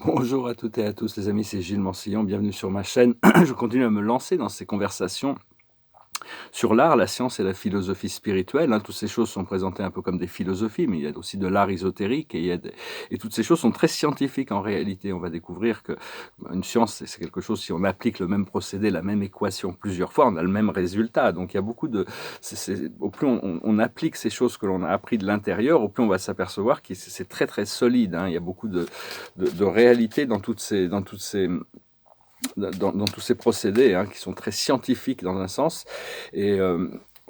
Bonjour à toutes et à tous les amis, c'est Gilles Mansillon, bienvenue sur ma chaîne. Je continue à me lancer dans ces conversations sur l'art, la science et la philosophie spirituelle, hein. Toutes ces choses sont présentées un peu comme des philosophies, mais il y a aussi de l'art ésotérique et toutes ces choses sont très scientifiques en réalité. On va découvrir que une science, c'est quelque chose, si on applique le même procédé, la même équation plusieurs fois, on a le même résultat. Donc il y a beaucoup de... au plus on applique ces choses que l'on a appris de l'intérieur, au plus on va s'apercevoir que c'est très très solide, hein. Il y a beaucoup de réalité dans tous ces procédés, hein, qui sont très scientifiques dans un sens. Et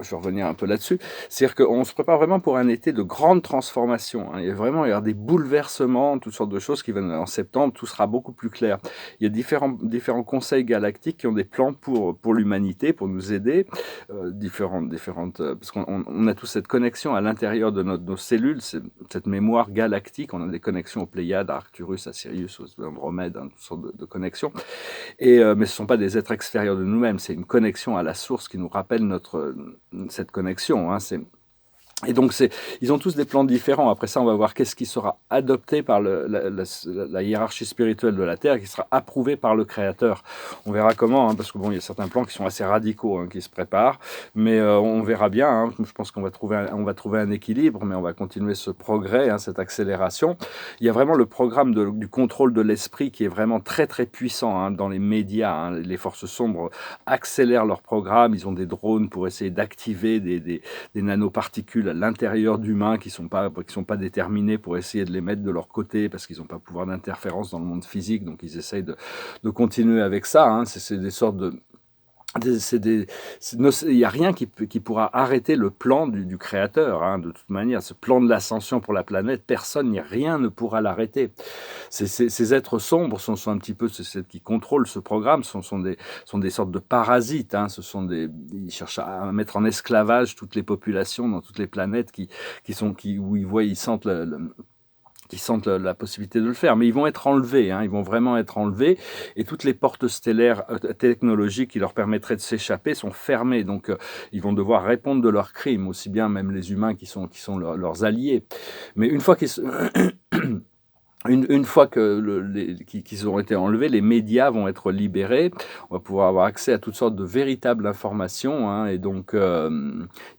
je vais revenir un peu là-dessus. C'est-à-dire qu'on se prépare vraiment pour un été de grande transformation, hein. Il y a des bouleversements, toutes sortes de choses qui viennent en septembre, tout sera beaucoup plus clair. Il y a différents conseils galactiques qui ont des plans pour l'humanité, pour nous aider, parce qu'on a tous cette connexion à l'intérieur de nos cellules, cette mémoire galactique, on a des connexions aux Pléiades, à Arcturus, à Sirius, aux Andromèdes, hein, toutes sortes de connexions. Mais ce ne sont pas des êtres extérieurs de nous-mêmes, c'est une connexion à la source qui nous rappelle cette connexion, hein. Et donc, ils ont tous des plans différents. Après ça, on va voir qu'est-ce qui sera adopté par la hiérarchie spirituelle de la Terre, qui sera approuvé par le Créateur. On verra comment, hein, parce que bon, il y a certains plans qui sont assez radicaux, hein, qui se préparent, mais on verra bien, hein. Je pense qu'on va trouver un équilibre, mais on va continuer ce progrès, hein, cette accélération. Il y a vraiment le programme du contrôle de l'esprit qui est vraiment très très puissant, hein, dans les médias, hein. Les forces sombres accélèrent leur programme. Ils ont des drones pour essayer d'activer des nanoparticules à l'intérieur d'humains qui sont pas déterminés, pour essayer de les mettre de leur côté parce qu'ils n'ont pas pouvoir d'interférence dans le monde physique, donc ils essayent de continuer avec ça, hein. C'est des sortes de... Il n'y a rien qui pourra arrêter le plan du Créateur, hein, de toute manière. Ce plan de l'ascension pour la planète, personne ni rien ne pourra l'arrêter. Ces êtres sombres sont un petit peu ceux qui contrôlent ce programme, sont des sortes de parasites, hein. Ils cherchent à mettre en esclavage toutes les populations dans toutes les planètes où ils sentent la possibilité de le faire, mais ils vont être enlevés, hein, ils vont vraiment être enlevés, et toutes les portes stellaires technologiques qui leur permettraient de s'échapper sont fermées, donc ils vont devoir répondre de leurs crimes, aussi bien même les humains qui sont leurs alliés. Mais une fois qu'ils qu'ils auront été enlevés, les médias vont être libérés. On va pouvoir avoir accès à toutes sortes de véritables informations, hein, et donc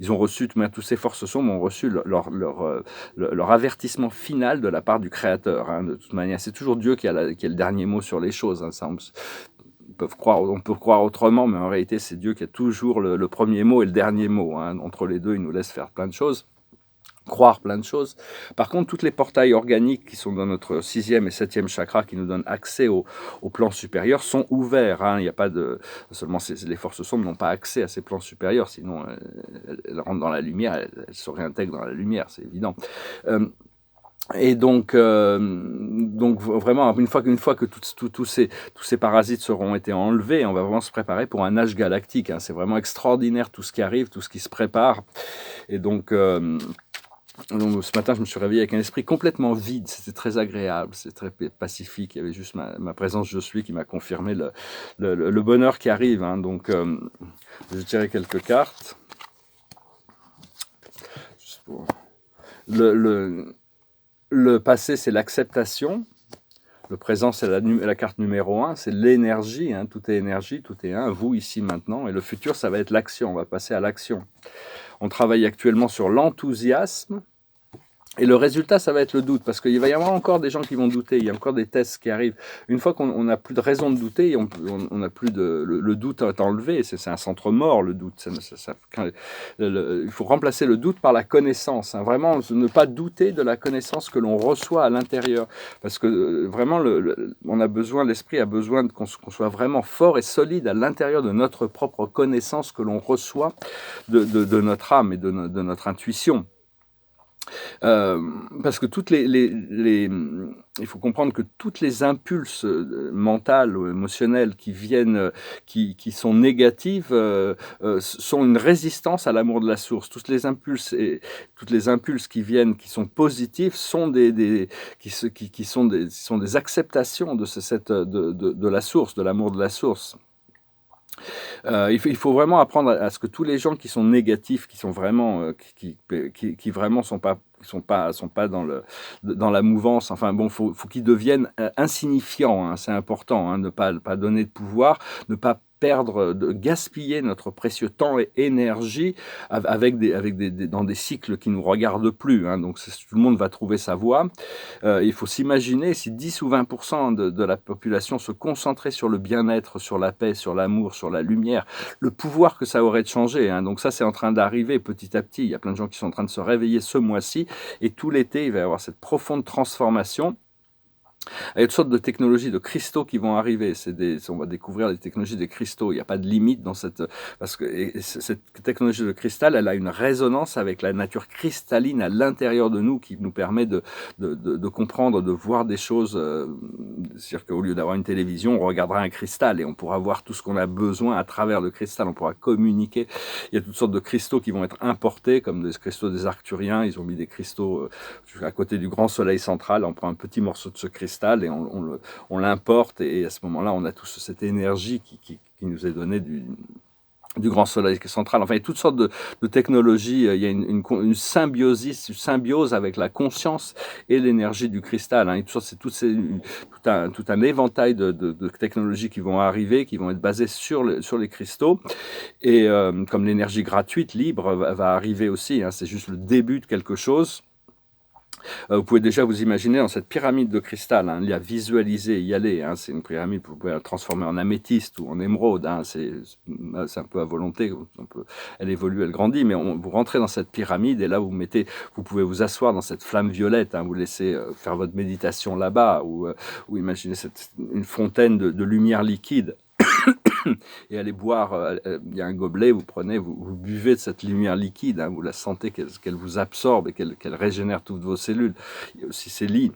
ils ont reçu, tous ces forces sombres ont reçu leur avertissement final de la part du Créateur, hein. De toute manière, c'est toujours Dieu qui a le dernier mot sur les choses, hein. On peut croire autrement, mais en réalité, c'est Dieu qui a toujours le premier mot et le dernier mot, hein. Entre les deux, il nous laisse faire plein de choses, croire plein de choses. Par contre, toutes les portails organiques qui sont dans notre 6e et 7e chakra, qui nous donnent accès au plan supérieur, sont ouverts, hein. Il n'y a pas de... Seulement, les forces sombres n'ont pas accès à ces plans supérieurs, sinon elles rentrent dans la lumière, elles se réintègrent dans la lumière, c'est évident. Et donc vraiment, une fois que tous ces parasites seront été enlevés, on va vraiment se préparer pour un âge galactique, hein. C'est vraiment extraordinaire tout ce qui arrive, tout ce qui se prépare. Et donc ce matin, je me suis réveillé avec un esprit complètement vide. C'était très agréable, c'était très pacifique. Il y avait juste ma présence je suis qui m'a confirmé le bonheur qui arrive, hein. Donc, je vais tirer quelques cartes. Juste pour... Le passé, c'est l'acceptation. Le présent, c'est la carte numéro 1, c'est l'énergie, hein. Tout est énergie, tout est un, vous, ici, maintenant. Et le futur, ça va être l'action, on va passer à l'action. On travaille actuellement sur l'enthousiasme. Et le résultat, ça va être le doute, parce qu'il va y avoir encore des gens qui vont douter, il y a encore des tests qui arrivent. Une fois qu'on n'a plus de raison de douter, on n'a plus le doute est enlevé, c'est un centre mort, le doute. Il faut remplacer le doute par la connaissance, hein. Vraiment, ne pas douter de la connaissance que l'on reçoit à l'intérieur, parce que vraiment, l'esprit a besoin qu'on soit vraiment fort et solide à l'intérieur de notre propre connaissance que l'on reçoit de notre âme et de notre intuition. Parce que il faut comprendre que toutes les impulses mentales ou émotionnelles qui viennent, qui sont négatives, sont une résistance à l'amour de la source. Toutes les impulses qui viennent, qui sont positifs, sont des acceptations de la source, de l'amour de la source. Il faut vraiment apprendre à ce que tous les gens qui sont négatifs, qui sont vraiment, qui vraiment sont pas sont pas dans la mouvance. Enfin bon, faut qu'ils deviennent insignifiants, hein, c'est important, hein, ne pas donner de pouvoir, ne pas perdre, de gaspiller notre précieux temps et énergie dans des cycles qui nous regardent plus, hein. Donc tout le monde va trouver sa voie. Il faut s'imaginer si 10 ou 20% de la population se concentrait sur le bien-être, sur la paix, sur l'amour, sur la lumière, le pouvoir que ça aurait de changer, hein. Donc ça, c'est en train d'arriver petit à petit. Il y a plein de gens qui sont en train de se réveiller ce mois-ci, et tout l'été, il va y avoir cette profonde transformation. Il y a toutes sortes de technologies, de cristaux qui vont arriver. On va découvrir les technologies des cristaux. Il n'y a pas de limite dans parce que cette technologie de cristal, elle a une résonance avec la nature cristalline à l'intérieur de nous qui nous permet de comprendre, de voir des choses. C'est-à-dire qu'au lieu d'avoir une télévision, on regardera un cristal et on pourra voir tout ce qu'on a besoin à travers le cristal. On pourra communiquer. Il y a toutes sortes de cristaux qui vont être importés, comme des cristaux des Arcturiens. Ils ont mis des cristaux à côté du grand soleil central. On prend un petit morceau de ce cristal et on l'importe, et à ce moment-là, on a toute cette énergie qui nous est donnée du grand soleil central. Enfin, il y a toutes sortes de technologies. Il y a une symbiose avec la conscience et l'énergie du cristal, hein. C'est tout un éventail de technologies qui vont arriver, qui vont être basées sur les cristaux. Et comme l'énergie gratuite, libre, va arriver aussi, hein. C'est juste le début de quelque chose. Vous pouvez déjà vous imaginer dans cette pyramide de cristal, hein, y a visualiser, y aller, hein, c'est une pyramide, vous pouvez la transformer en améthyste ou en émeraude, hein, c'est un peu à volonté, elle évolue, elle grandit, mais vous rentrez dans cette pyramide et là vous pouvez vous asseoir dans cette flamme violette, hein, vous laissez faire votre méditation là-bas, ou imaginez une fontaine de lumière liquide. Et allez boire, il y a un gobelet, vous prenez, vous buvez de cette lumière liquide, hein, vous la sentez qu'elle vous absorbe et qu'elle régénère toutes vos cellules. Il y a aussi ces lits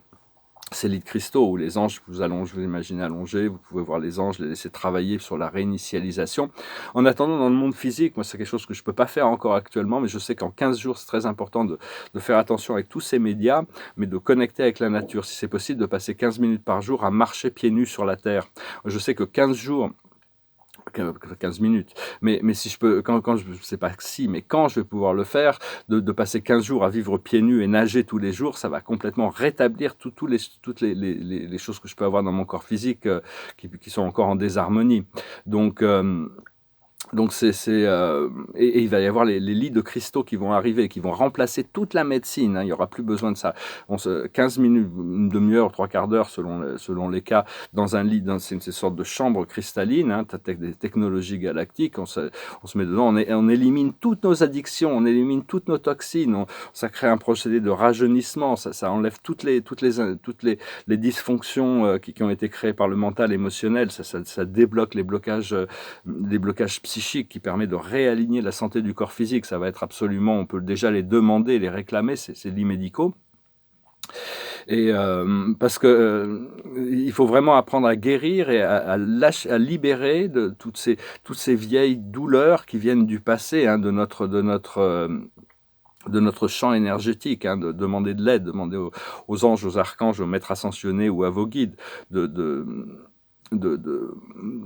de cristaux où les anges vous imaginez allongés, vous pouvez voir les anges, les laisser travailler sur la réinitialisation. En attendant, dans le monde physique, moi c'est quelque chose que je ne peux pas faire encore actuellement, mais je sais qu'en 15 jours, c'est très important de faire attention avec tous ces médias, mais de connecter avec la nature. Si c'est possible, de passer 15 minutes par jour à marcher pieds nus sur la terre. Je sais que 15 jours, 15 minutes. Mais si je peux, quand je sais pas si, mais quand je vais pouvoir le faire, de passer 15 jours à vivre pieds nus et nager tous les jours, ça va complètement rétablir toutes les choses que je peux avoir dans mon corps physique qui sont encore en désharmonie. Donc et il va y avoir les lits de cristaux qui vont arriver, qui vont remplacer toute la médecine, hein. Il n'y aura plus besoin de ça. 15 minutes, une demi-heure, 3/4 d'heure selon les cas, dans un lit, c'est une sorte de chambre cristalline, hein, des technologies galactiques, on se met dedans, on élimine toutes nos addictions, on élimine toutes nos toxines, ça crée un procédé de rajeunissement, ça enlève toutes les dysfonctions qui ont été créées par le mental émotionnel, ça débloque les blocages psychiques, qui permet de réaligner la santé du corps physique. Ça va être absolument, on peut déjà les demander, les réclamer, ces lits médicaux. Et parce que il faut vraiment apprendre à guérir et à libérer de toutes ces vieilles douleurs qui viennent du passé, hein, de notre champ énergétique, hein, de demander de l'aide, demander aux anges, aux archanges, aux maîtres ascensionnés ou à vos guides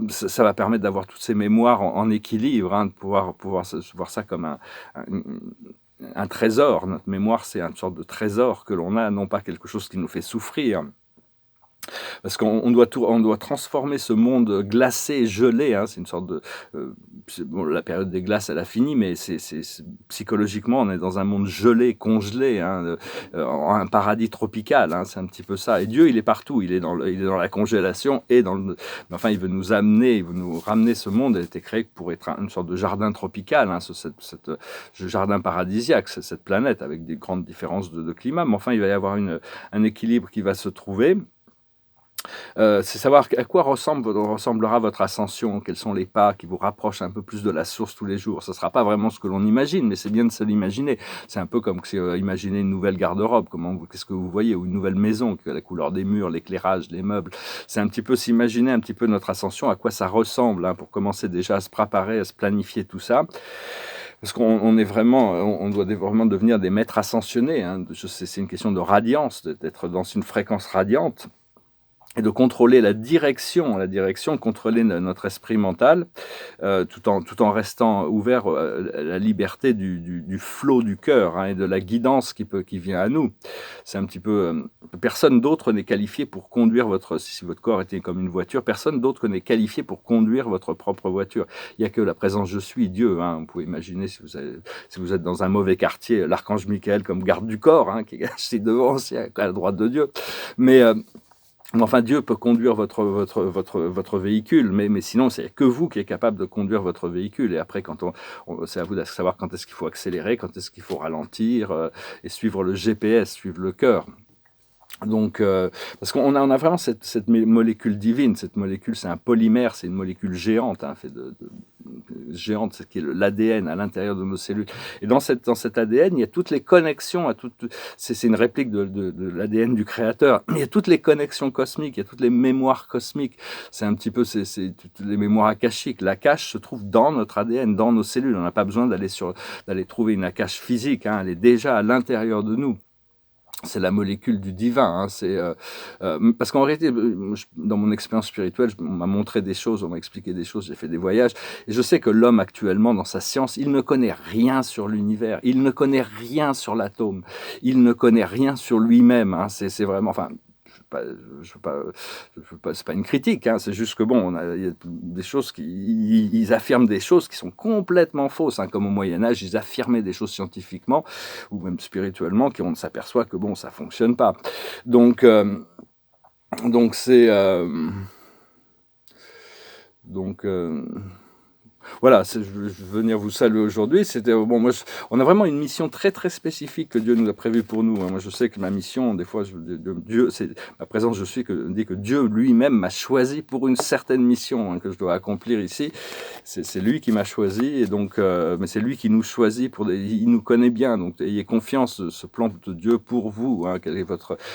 ça va permettre d'avoir toutes ces mémoires en équilibre, hein, de pouvoir voir ça comme un trésor. Notre mémoire, c'est une sorte de trésor que l'on a, non pas quelque chose qui nous fait souffrir. Parce qu'on doit transformer ce monde glacé, gelé, hein, c'est une sorte de... la période des glaces, elle a fini, mais psychologiquement, on est dans un monde gelé, congelé, hein, un paradis tropical, hein, c'est un petit peu ça. Et Dieu, il est partout, il est dans la congélation, mais enfin, il veut nous ramener ce monde. Il a été créé pour être une sorte de jardin tropical, hein, ce jardin paradisiaque, cette planète, avec des grandes différences de climat. Mais enfin, il va y avoir un équilibre qui va se trouver. C'est savoir à quoi ressemblera votre ascension, quels sont les pas qui vous rapprochent un peu plus de la source tous les jours. Ce ne sera pas vraiment ce que l'on imagine, mais c'est bien de se l'imaginer. C'est un peu comme imaginer une nouvelle garde-robe, qu'est-ce que vous voyez, ou une nouvelle maison, la couleur des murs, l'éclairage, les meubles. C'est un petit peu s'imaginer un petit peu notre ascension, à quoi ça ressemble, hein, pour commencer déjà à se préparer, à se planifier tout ça. Parce on doit vraiment devenir des maîtres ascensionnés, hein. C'est une question de radiance, d'être dans une fréquence radiante. et de contrôler la direction, contrôler notre esprit mental, tout en restant ouvert à la liberté du flot du cœur, hein, et de la guidance qui vient à nous. C'est un petit peu... personne d'autre n'est qualifié pour conduire si votre corps était comme une voiture, personne d'autre n'est qualifié pour conduire votre propre voiture. Il n'y a que la présence je suis, Dieu. Hein. Vous pouvez imaginer si vous êtes dans un mauvais quartier, l'archange Michael comme garde du corps, hein, qui est assis devant, aussi à la droite de Dieu. Mais enfin, Dieu peut conduire votre véhicule, mais sinon, c'est que vous qui êtes capable de conduire votre véhicule. Et après, c'est à vous de savoir quand est-ce qu'il faut accélérer, quand est-ce qu'il faut ralentir, et suivre le GPS, suivre le cœur. Donc, parce qu'on a vraiment cette molécule divine. Cette molécule, c'est un polymère, c'est une molécule géante, hein, fait géante, c'est qui est l'ADN à l'intérieur de nos cellules. Et dans cet ADN, il y a toutes les connexions, c'est une réplique de l'ADN du Créateur. Il y a toutes les connexions cosmiques, il y a toutes les mémoires cosmiques. C'est un petit peu c'est toutes les mémoires akashiques. L'akash se trouve dans notre ADN, dans nos cellules. On n'a pas besoin d'aller trouver une akash physique, hein, elle est déjà à l'intérieur de nous. C'est la molécule du divin. Hein, parce qu'en réalité, dans mon expérience spirituelle, on m'a montré des choses, on m'a expliqué des choses, j'ai fait des voyages, et je sais que l'homme actuellement, dans sa science, il ne connaît rien sur l'univers, il ne connaît rien sur l'atome, il ne connaît rien sur lui-même. Hein, c'est vraiment... Enfin, c'est pas une critique, hein, c'est juste que bon, il y a des choses ils affirment des choses qui sont complètement fausses, hein, comme au Moyen-Âge, ils affirmaient des choses scientifiquement ou même spirituellement, qu'on s'aperçoit que bon, ça fonctionne pas. Donc c'est voilà, je veux venir vous saluer aujourd'hui. C'était bon, on a vraiment une mission très très spécifique que Dieu nous a prévue pour nous. Moi, je sais que ma mission, des fois, Dieu, c'est ma présence. Je suis dit que Dieu lui-même m'a choisi pour une certaine mission, hein, que je dois accomplir ici. C'est lui qui m'a choisi, et donc, mais c'est lui qui nous choisit il nous connaît bien. Donc, ayez confiance, ce plan de Dieu pour vous. Hein,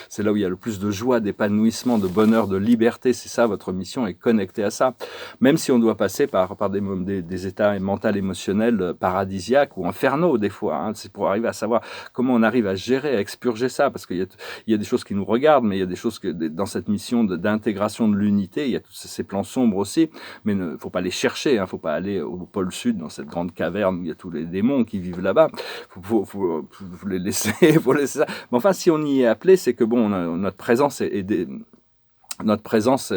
c'est là où il y a le plus de joie, d'épanouissement, de bonheur, de liberté. C'est ça, votre mission est connectée à ça. Même si on doit passer par des états mentaux émotionnels paradisiaques ou infernaux des fois, hein, c'est pour arriver à savoir comment on arrive à gérer, à expurger ça, parce qu'il y a des choses qui nous regardent, mais il y a des choses dans cette mission d'intégration de l'unité, il y a tous ces plans sombres aussi, mais il ne faut pas les chercher, hein, faut pas aller au pôle sud, dans cette grande caverne où il y a tous les démons qui vivent là-bas, faut les laisser, faut laisser ça. Mais enfin, si on y est appelé, c'est que bon, notre présence notre présence,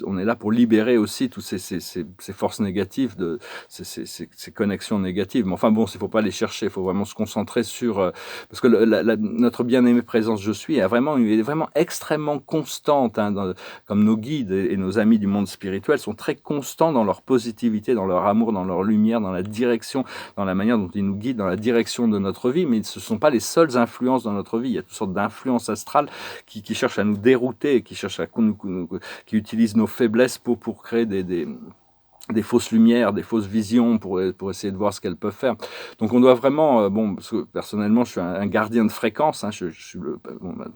on est là pour libérer aussi toutes ces forces négatives, ces connexions négatives. Mais enfin bon, il ne faut pas les chercher, il faut vraiment se concentrer sur... parce que notre bien-aimée présence je suis est vraiment extrêmement constante, hein, comme nos guides et nos amis du monde spirituel sont très constants dans leur positivité, dans leur amour, dans leur lumière, dans la direction, dans la manière dont ils nous guident, dans la direction de notre vie. Mais ce ne sont pas les seules influences dans notre vie. Il y a toutes sortes d'influences astrales qui cherchent à nous dérouter, qui utilisent nos faiblesses pour créer des fausses lumières, des fausses visions pour essayer de voir ce qu'elles peuvent faire. Donc on doit vraiment, parce que personnellement je suis un gardien de fréquence, hein, je suis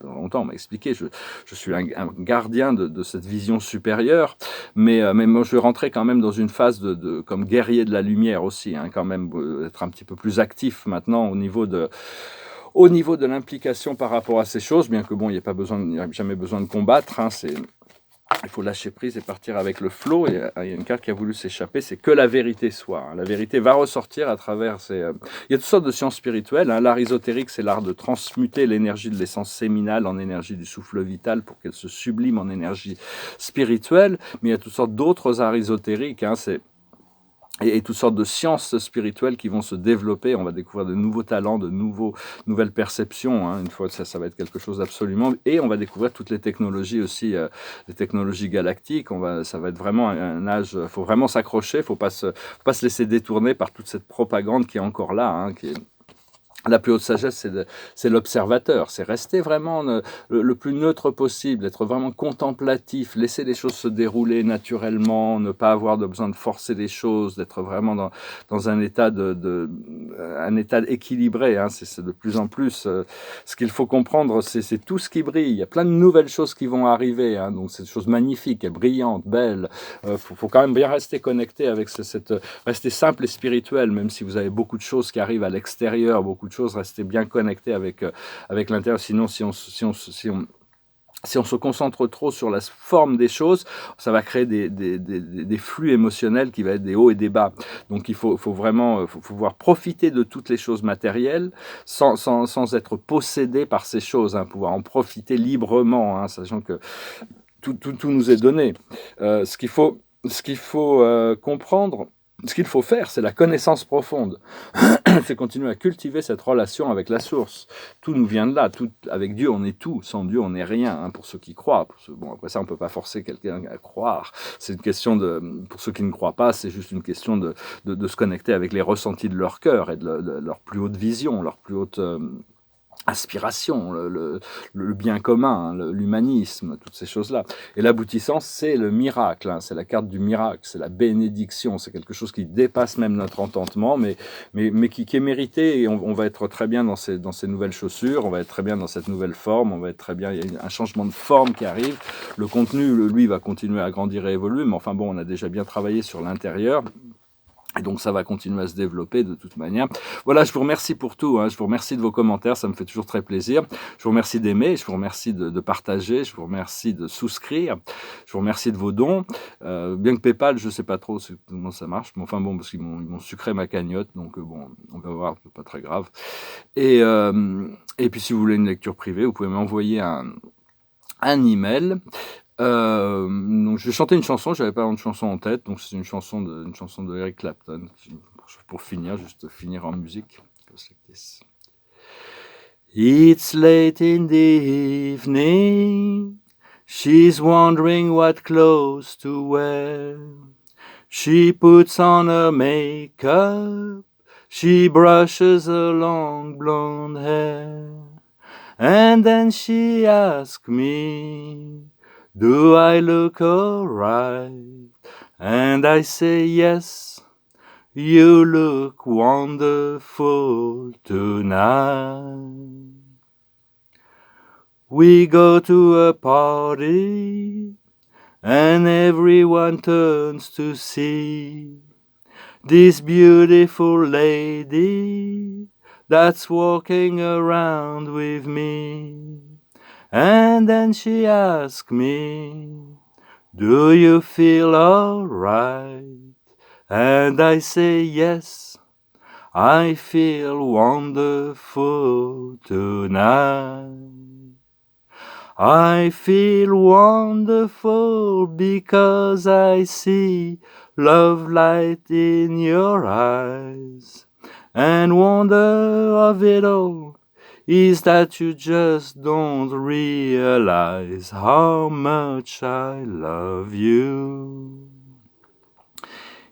longtemps on m'a expliqué, je suis un gardien de cette vision supérieure, mais moi je vais rentrer quand même dans une phase comme guerrier de la lumière aussi, hein, quand même être un petit peu plus actif maintenant au niveau de l'implication par rapport à ces choses, bien que bon, il n'y a jamais besoin de combattre, hein, il faut lâcher prise et partir avec le flot. Il y a une carte qui a voulu s'échapper, c'est que la vérité soit. Hein. La vérité va ressortir à travers il y a toutes sortes de sciences spirituelles. Hein. L'art ésotérique, c'est l'art de transmuter l'énergie de l'essence séminale en énergie du souffle vital pour qu'elle se sublime en énergie spirituelle. Mais il y a toutes sortes d'autres arts ésotériques. Hein. Et toutes sortes de sciences spirituelles qui vont se développer. On va découvrir de nouveaux talents, nouvelles perceptions. Hein. Une fois, ça va être quelque chose d'absolument... Et on va découvrir toutes les technologies aussi, les technologies galactiques. Ça va être vraiment un âge... Il faut vraiment s'accrocher, il ne faut pas se laisser détourner par toute cette propagande qui est encore là, hein, qui est... La plus haute sagesse, c'est l'observateur, c'est rester vraiment le plus neutre possible, être vraiment contemplatif, laisser les choses se dérouler naturellement, ne pas avoir besoin de forcer les choses, d'être vraiment dans un état un état équilibré. Hein, c'est de plus en plus ce qu'il faut comprendre, c'est tout ce qui brille. Il y a plein de nouvelles choses qui vont arriver, hein, donc c'est des choses magnifiques, brillantes, belles. Faut quand même bien rester connecté avec rester simple et spirituel, même si vous avez beaucoup de choses qui arrivent à l'extérieur, beaucoup de choses, rester bien connecté avec l'intérieur. Sinon, si on Si on se concentre trop sur la forme des choses, ça va créer des flux émotionnels qui vont être des hauts et des bas. Donc il faut vraiment faut pouvoir profiter de toutes les choses matérielles sans être possédé par ces choses, hein, pouvoir en profiter librement, hein, sachant que tout nous est donné. Ce qu'il faut comprendre, ce qu'il faut faire, c'est la connaissance profonde. C'est continuer à cultiver cette relation avec la source. Tout nous vient de là. Tout, avec Dieu, on est tout. Sans Dieu, on n'est rien, hein, pour ceux qui croient. Bon, après ça, on ne peut pas forcer quelqu'un à croire. C'est une question de... Pour ceux qui ne croient pas, c'est juste une question de se connecter avec les ressentis de leur cœur et de leur plus haute vision, leur plus haute... aspiration, le bien commun, hein, l'humanisme, toutes ces choses-là. Et l'aboutissant, c'est le miracle, hein, c'est la carte du miracle, c'est la bénédiction, c'est quelque chose qui dépasse même notre entendement, mais qui est mérité, et on va être très bien dans ces nouvelles chaussures, on va être très bien dans cette nouvelle forme, on va être très bien, il y a un changement de forme qui arrive, le contenu, lui, va continuer à grandir et évoluer, mais enfin bon, on a déjà bien travaillé sur l'intérieur. Et donc ça va continuer à se développer de toute manière. Voilà, je vous remercie pour tout, hein. Je vous remercie de vos commentaires, ça me fait toujours très plaisir. Je vous remercie d'aimer, je vous remercie de partager, je vous remercie de souscrire, je vous remercie de vos dons. Bien que PayPal, je ne sais pas trop comment ça marche, mais enfin bon, parce qu'ils m'ont sucré ma cagnotte, donc bon, on va voir, c'est pas très grave. Et puis si vous voulez une lecture privée, vous pouvez m'envoyer un email. Donc je vais chanter une chanson, j'avais pas une chanson en tête, donc c'est une chanson de Eric Clapton, pour finir, juste finir en musique. It's late in the evening, she's wondering what clothes to wear. She puts on her makeup, she brushes her long blonde hair, and then she asks me, do I look alright? And I say yes, you look wonderful tonight. We go to a party, and everyone turns to see this beautiful lady that's walking around with me. And then she asked me, do you feel alright? And I say yes, I feel wonderful tonight. I feel wonderful because I see love light in your eyes. And wonder of it all is that you just don't realize how much I love you.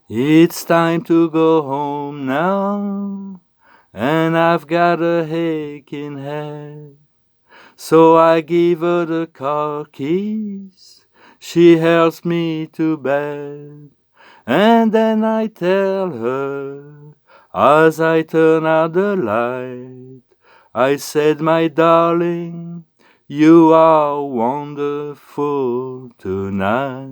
It's time to go home now, and I've got a aching head. So I give her the car keys, she helps me to bed, and then I tell her, as I turn out the light, I said, my darling, you are wonderful tonight.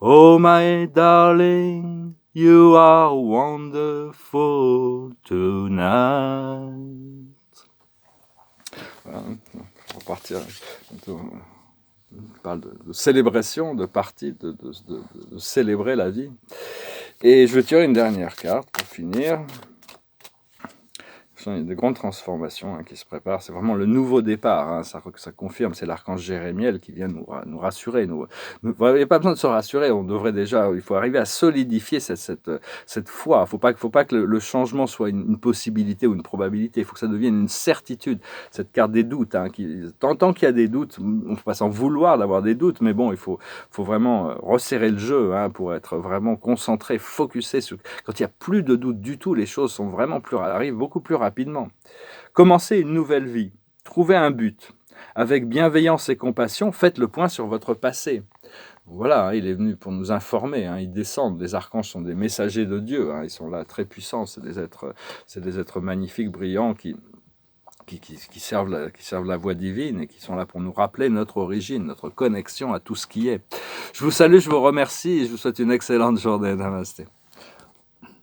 Oh, my darling, you are wonderful tonight. Voilà, on va partir. On parle de célébration, de partie, de célébrer la vie. Et je vais tirer une dernière carte pour finir. Il y a de grandes transformations, hein, qui se préparent. C'est vraiment le nouveau départ, hein, ça confirme. C'est l'archange Jérémiel qui vient nous rassurer. Il n'y a pas besoin de se rassurer. On devrait déjà, il faut arriver à solidifier cette foi. Il ne faut pas que le changement soit une possibilité ou une probabilité. Il faut que ça devienne une certitude. Cette carte des doutes, hein, tant qu'il y a des doutes, on ne peut pas s'en vouloir d'avoir des doutes, mais bon, il faut vraiment resserrer le jeu, hein, pour être vraiment concentré, focusé sur. Quand il n'y a plus de doutes du tout, les choses sont vraiment arrivent beaucoup plus rapidement. Commencez une nouvelle vie, trouvez un but. Avec bienveillance et compassion, faites le point sur votre passé. Voilà, hein, il est venu pour nous informer, hein, ils descendent, les archanges sont des messagers de Dieu, hein, ils sont là très puissants, c'est des êtres magnifiques, brillants, qui servent la voie divine et qui sont là pour nous rappeler notre origine, notre connexion à tout ce qui est. Je vous salue, je vous remercie et je vous souhaite une excellente journée. Namasté.